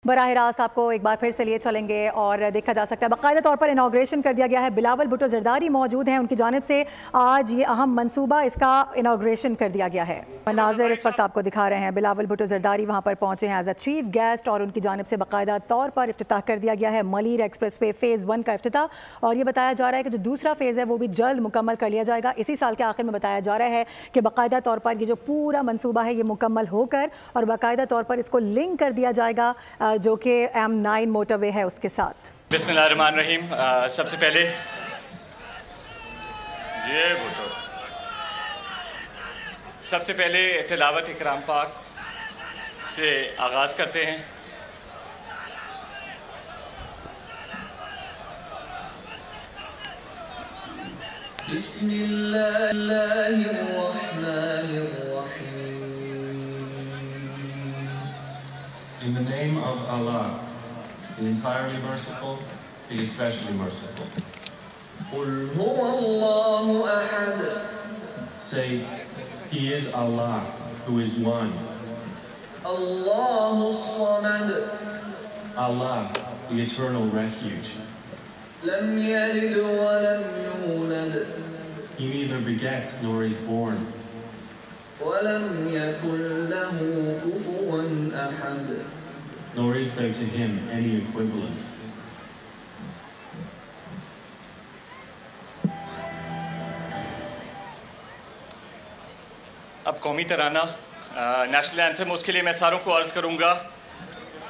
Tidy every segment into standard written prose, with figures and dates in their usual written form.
براہ راست آپ کو ایک بار پھر سے لیے چلیں گے اور دیکھا جا سکتا ہے باقاعدہ طور پر انوگریشن کر دیا گیا ہے. بلاول بھٹو زرداری موجود ہیں, ان کی جانب سے آج یہ اہم منصوبہ اس کا انوگریشن کر دیا گیا ہے. مناظر اس وقت آپ کو دکھا رہے ہیں. بلاول بھٹو زرداری وہاں پر پہنچے ہیں ایز اے چیف گیسٹ اور ان کی جانب سے باقاعدہ طور پر افتتاح کر دیا گیا ہے ملیر ایکسپریس وے فیز 1 کا افتتاح. اور یہ بتایا جا رہا ہے کہ جو دوسرا فیز ہے وہ بھی جلد مکمل کر لیا جائے گا. اسی سال کے آخر میں بتایا جا رہا ہے کہ باقاعدہ طور پر یہ جو پورا منصوبہ ہے یہ مکمل ہو کر اور باقاعدہ طور پر اس کو لنک کر دیا جائے گا جو کہ M9 موٹر وے ہے اس کے ساتھ. بسم اللہ الرحمن الرحیم. سب سے پہلے تلاوت کلام پاک سے آغاز کرتے ہیں. بسم اللہ الرحمن الرحیم. In the name of Allah, the entirely merciful, the especially merciful. قُلْ هُوَ اللَّهُ أَحَدٌ. Say, He is Allah, who is one. اللَّهُ الصَّمَدُ. Allah, the eternal refuge. لَمْ يَلِدْ وَلَمْ يُولَدْ. He neither begets nor is born. وَلَمْ يَكُنْ لَهُ كُفُوًا أَحَدٌ. Nor is there to Him any equivalent. اب قومی ترانہ نیشنل اینتھم اس کے لیے میں ساروں کو عرض کروں گا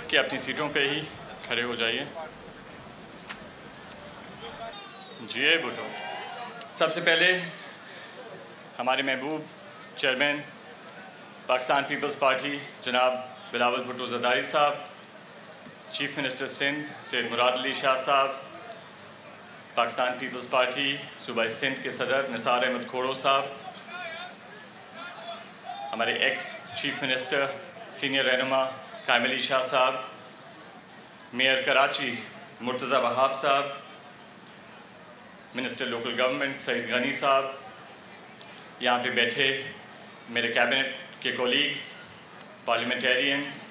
کہ اپنی سیٹوں پہ ہی کھڑے ہو جائیے. جی بھٹو. سب سے پہلے ہمارے محبوب چیئرمین پاکستان پیپلز پارٹی جناب بلاول بھٹو زرداری صاحب, چیف منسٹر سندھ سید مراد علی شاہ صاحب, پاکستان پیپلز پارٹی صوبہ سندھ کے صدر نثار احمد کھوڑو صاحب, ہمارے ایکس چیف منسٹر سینئر رہنما قائم علی شاہ صاحب, میئر کراچی مرتضی وہاب صاحب, minister local government Saeed Ghani صاحب, یہاں پہ بیٹھے میرے کیبنٹ کے کولیگز, پارلیمنٹیرینز,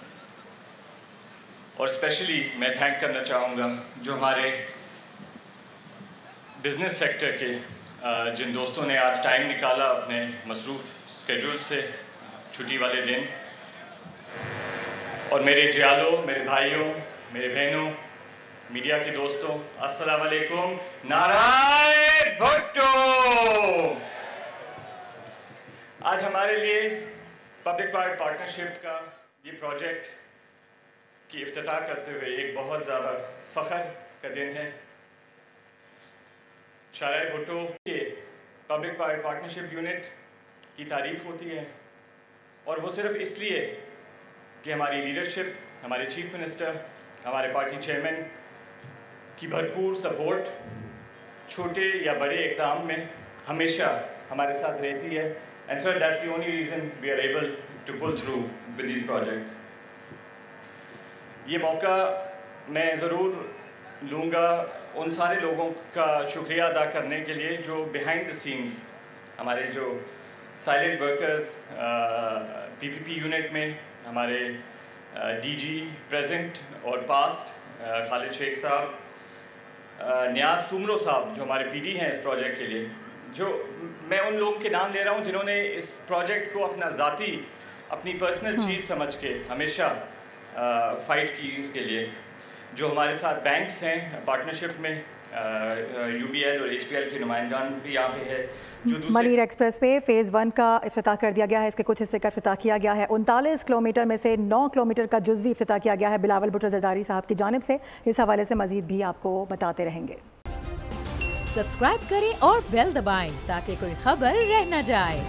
اور اسپیشلی میں تھینک کرنا چاہوں گا جو ہمارے بزنس سیکٹر کے جن دوستوں نے آج ٹائم نکالا اپنے مصروف اسکیڈول سے چھٹی والے دن, اور میرے جیالوں, میرے بھائیوں, میرے بہنوں, میڈیا کے دوستوں, السلام علیکم. نعرہ بھٹو. آج ہمارے لیے پبلک پرائیویٹ پارٹنرشپ کا یہ پروجیکٹ کی افتتاح کرتے ہوئے ایک بہت زیادہ فخر کا دن ہے. شارع بھٹو کے پبلک پرائیویٹ پارٹنرشپ یونٹ کی تعریف ہوتی ہے, اور وہ صرف اس لیے کہ ہماری لیڈرشپ, ہمارے چیف منسٹر, ہمارے پارٹی چیئرمین کی بھرپور سپورٹ چھوٹے یا بڑے اقدام میں ہمیشہ ہمارے ساتھ رہتی ہے. And sir, that's the only reason we are able to pull through with these projects. یہ موقع میں ضرور لوں گا ان سارے لوگوں کا شکریہ ادا کرنے کے لیے جو بیہائنڈ دا سینز, ہمارے جو سائلنٹ ورکرز PPP یونٹ میں, ہمارے DG پریزنٹ اور پاسٹ خالد شیخ صاحب, نیاز سومرو صاحب جو ہمارے PD ہیں اس پروجیکٹ کے لیے, جو میں ان لوگوں کے نام لے رہا ہوں جنہوں نے اس پروجیکٹ کو اپنا ذاتی, اپنی پرسنل چیز سمجھ کے ہمیشہ فائٹ کی اس کے لیے, جو ہمارے ساتھ بینکس ہیں پارٹنرشپ میں, UBL اور HPL کے نمائندگان بھی یہاں پہ ہے. ملیر ایکسپریس وے فیز 1 کا افتتاح کر دیا گیا ہے. اس کے کچھ حصے کا افتتاح کیا گیا ہے. 39 کلومیٹر میں سے 9 کلومیٹر کا جزوی افتتاح کیا گیا ہے بلاول بھٹو زرداری صاحب کی جانب سے. اس حوالے سے مزید بھی آپ کو بتاتے رہیں گے. سبسکرائب کریں اور بیل دبائیں تاکہ کوئی خبر رہ نہ جائے.